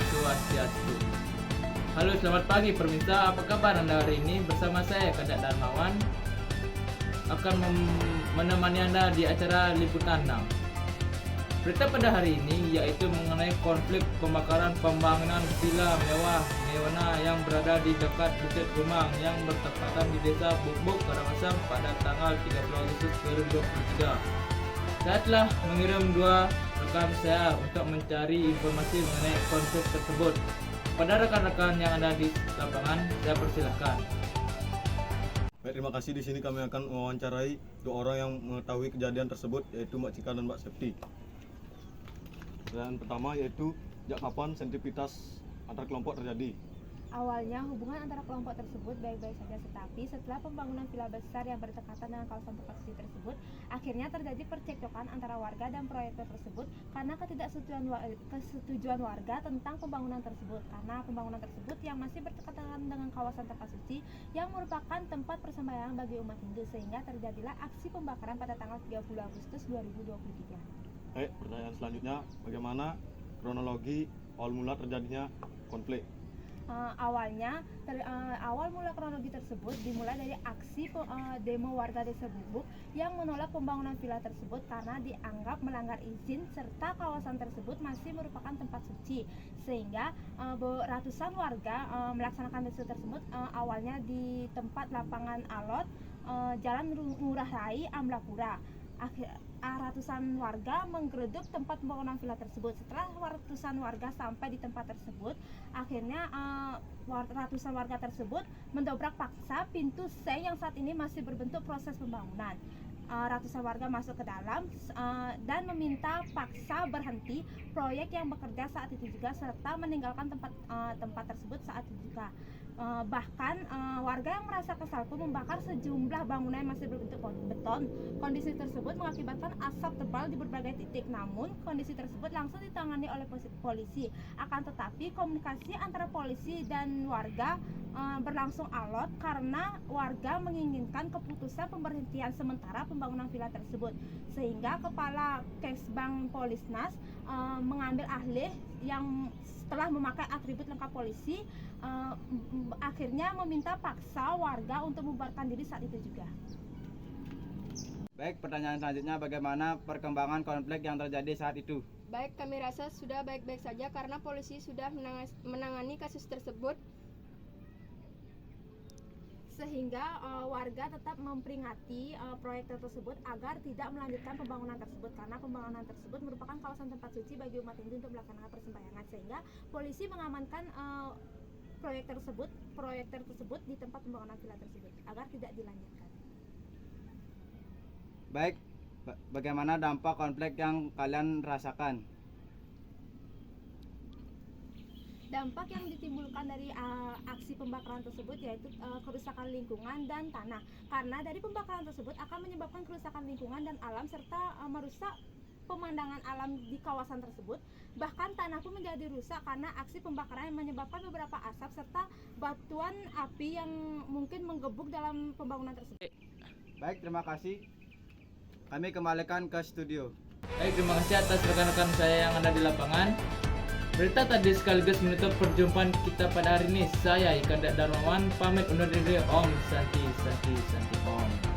Swastiastu. Halo, selamat pagi pemirsa. Apa kabar Anda hari ini? Bersama saya Kadek Darmawan akan menemani Anda di acara Liputan 6. Berita pada hari ini yaitu mengenai konflik pembakaran pembangunan villa mewah Nirwana yang berada di dekat Bukit Gumang yang bertepatan di Desa Bukbuk, Karangasem pada tanggal 30 Agustus 2023. Saya telah mengirim dua rekan saya untuk mencari informasi mengenai konflik tersebut. Pada rekan-rekan yang ada di lapangan, saya persilahkan. Baik, terima kasih. Di sini kami akan mewawancarai dua orang yang mengetahui kejadian tersebut, yaitu Mbak Cika dan Mbak Septi. Dan pertama yaitu sejak kapan sensitivitas antar kelompok terjadi? Awalnya hubungan antara kelompok tersebut baik-baik saja, tetapi setelah pembangunan villa besar yang berdekatan dengan kawasan tempat suci tersebut, akhirnya terjadi percekcokan antara warga dan proyektor tersebut karena kesetujuan warga tentang pembangunan tersebut. Karena pembangunan tersebut yang masih berdekatan dengan kawasan tempat suci yang merupakan tempat persembahyangan bagi umat Hindu, sehingga terjadilah aksi pembakaran pada tanggal 30 Agustus 2023. Baik, pertanyaan selanjutnya, bagaimana kronologi awal mula terjadinya konflik? Awal mula kronologi tersebut dimulai dari aksi demo warga Desa Bubuk yang menolak pembangunan villa tersebut karena dianggap melanggar izin serta kawasan tersebut masih merupakan tempat suci, sehingga ratusan warga melaksanakan demo tersebut awalnya di tempat lapangan Alot, Jalan Ngurah Rai, Amlapura. Ratusan warga menggeruduk tempat pembangunan villa tersebut. Setelah ratusan warga sampai di tempat tersebut, akhirnya ratusan warga tersebut mendobrak paksa pintu seng yang saat ini masih berbentuk proses pembangunan. Ratusan warga masuk ke dalam dan meminta paksa berhenti proyek yang bekerja saat itu juga, serta meninggalkan tempat tersebut saat itu juga. Bahkan warga yang merasa kesal pun membakar sejumlah bangunan yang masih berbentuk beton. Kondisi tersebut mengakibatkan asap tebal di berbagai titik. Namun kondisi tersebut langsung ditangani oleh polisi. Akan tetapi komunikasi antara polisi dan warga berlangsung alot karena warga menginginkan keputusan pemberhentian sementara pembangunan villa tersebut, sehingga Kepala Kesbang Polisnas mengambil ahli yang setelah memakai atribut lengkap polisi, akhirnya meminta paksa warga untuk membubarkan diri saat itu juga. Baik, pertanyaan selanjutnya, bagaimana perkembangan konflik yang terjadi saat itu? Baik, kami rasa sudah baik-baik saja karena polisi sudah menangani kasus tersebut, sehingga warga tetap memperingati proyek tersebut agar tidak melanjutkan pembangunan tersebut, karena pembangunan tersebut merupakan kawasan tempat suci bagi umat Hindu untuk melaksanakan persembahyangan, sehingga polisi mengamankan proyektor tersebut di tempat pembangunan villa tersebut agar tidak dilanjutkan. Baik, bagaimana dampak konflik yang kalian rasakan? Dampak yang ditimbulkan dari aksi pembakaran tersebut yaitu kerusakan lingkungan dan tanah. Karena dari pembakaran tersebut akan menyebabkan kerusakan lingkungan dan alam serta merusak pemandangan alam di kawasan tersebut. Bahkan tanah pun menjadi rusak karena aksi pembakaran yang menyebabkan beberapa asap serta batuan api yang mungkin menggebuk dalam pembangunan tersebut. Baik, terima kasih. Kami kembalikan ke studio. Baik, terima kasih atas rekan-rekan saya yang ada di lapangan. Berita tadi sekaligus menutup perjumpaan kita pada hari ini. Saya Kadek Darmawan pamit undur diri. Om Santi Santi Santi Om.